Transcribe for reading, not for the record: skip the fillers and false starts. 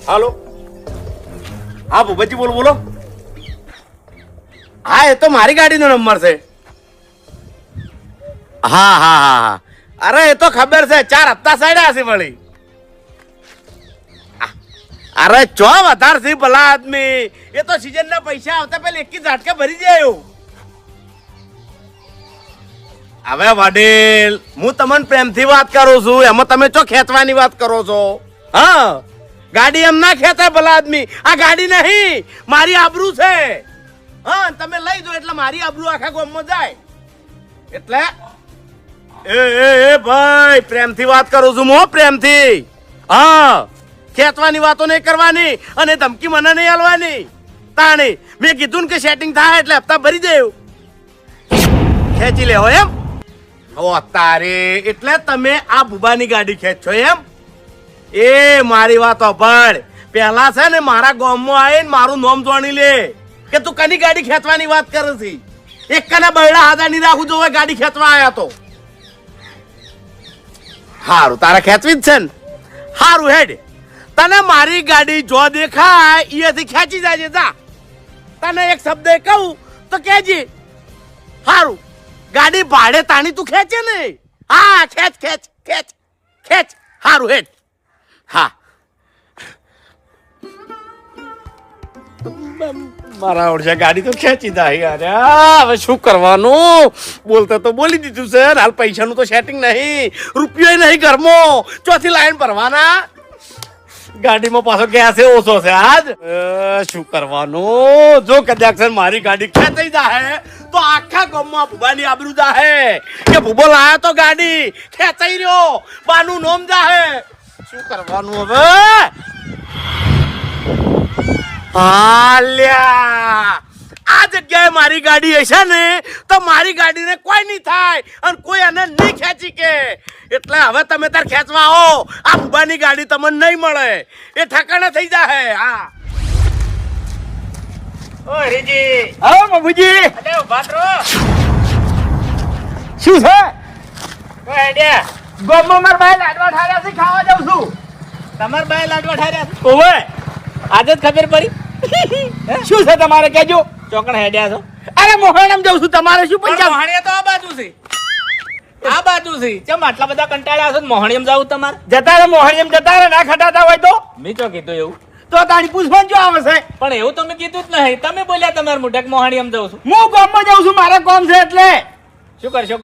હાલો, હા ભૂપતજી બોલો બોલો. હા એ તો મારી ગાડીનો નંબર છે. હા હા હા, અરે એ તો ખબર છે, 4 હપ્તા સાડ્યા છે વળી. અરે ચો વધાર છે ભલા આદમી, એ તો સીઝન ના પૈસા આવતા પેલા એક ઝાટકે ભરી જાય. હવે વડીલ, હું તમને પ્રેમથી વાત કરું છું, એમાં તમે ચો ખેંચવાની વાત કરો છો? હા, ગાડી એમ ના ખેંચાય ભલા આદમી. આ ગાડી નહીં, મારી આબરૂ છે. હા, તમે લઈ જાઓ એટલે મારી આબરૂ આખા ગામમાં જાય. એટલે એ ભાઈ, પ્રેમથી વાત કરું છું હું, પ્રેમથી. હા, ખેંચવાની વાતો નહીં કરવાની અને ધમકી મને નહીં આલવાની. તાણી મેં કીધું ને કે સેટિંગ થાય એટલે હપ્તા ભરી દેવું. ખેંચી લેવો એમ? ઓ તારે, એટલે તમે આ બુબાની ગાડી ખેંચો એમ? એ મારી વાત સાંભળ, પેલા છે ને મારા ગામમાં આવીને મારું નામ જાણી લે કે તું કની ગાડી ખેંચવાની વાત કરે છે. એક કના બૈડા હાથા નહીં રાખું જો ગાડી ખેંચવા આવ્યા તો. હારું, તારે ખેંચવી જ છે ને? હારું હેડ, તને મારી ગાડી જો દેખાય અહીંયાથી ખેંચી જાય જા. તને એક શબ્દ કહું તો કહેજે. હારું, ગાડી ભાડે તાણી તું ખેંચે ને? હા, ખેંચ ખેંચ ખેંચ ખેંચ. હારું હેડ. હા, મારા ઓળશે ગાડી તો ખેંચી જાય. હવે શું કરવાનું? બોલતા તો બોલી દીધું છે, હાલ પૈસાનું તો સેટિંગ નહીં, રૂપિયો નહીં ઘરમાં. ચોથી લાઈન ભરવાના. ગાડીમાં પાછો ગેસ ઓછો છે આજ. શું કરવાનું? જો કદાચ મારી ગાડી ખેંચાઈ જાય તો આખા ગામમાં ભૂબાની આબરૂ જાહે કે ભૂબો લાયો તો ગાડી ખેંચાઈ રહ્યો, બાનું નોમ જાહે. શું કરવાનું હવે? હાલ્યા, આ જગ્યાએ મારી ગાડી હશે ને તો મારી ગાડીને કોઈ નહીં થાય અને કોઈ આને નહીં ખેંચી કે. એટલે હવે તમે તાર ખેંચવા આવો, આ ભૂબાની ગાડી તમને નહીં મળે, એ ઠકાણે થઈ જાય. હા, ઓ હરીજી. આવો બાબુજી. અલે ઉભા રહો. શું છે? કોઈ આઈડિયા? ગોમમાં માર ભાઈ લાડવા ઠાર્યા છે, ખાવા જાઉં છું. તમાર ભાઈ લાડવા ઠાર્યા છે? ઓવે, આજે જ ખબર પડી. શું છે તમારે કેજો? ચોકણ હેડ્યા છો? અરે મોહણમ જાઉં છું. તમારે શું પૈસા? મોહણીયા તો આ બાજુ છે, આ બાજુ છે. કેમ આટલા બધા કંટાળ્યા છો? મોહણીયમ જાવ તમારે? જતા રે મોહણીયમ, જતા રે. ના ખટાતા હોય તો મેં ચો કીધું એવું? તો તારી પૂછવાનું જો આવશે. પણ એવું તો મેં કીધું જ નહીં. તમે બોલ્યા તમારા મોઢે મોહણીયમ જાઉં છું. હું ગામમાં જાઉં છું, મારા કામ છે એટલે. શું કરશો?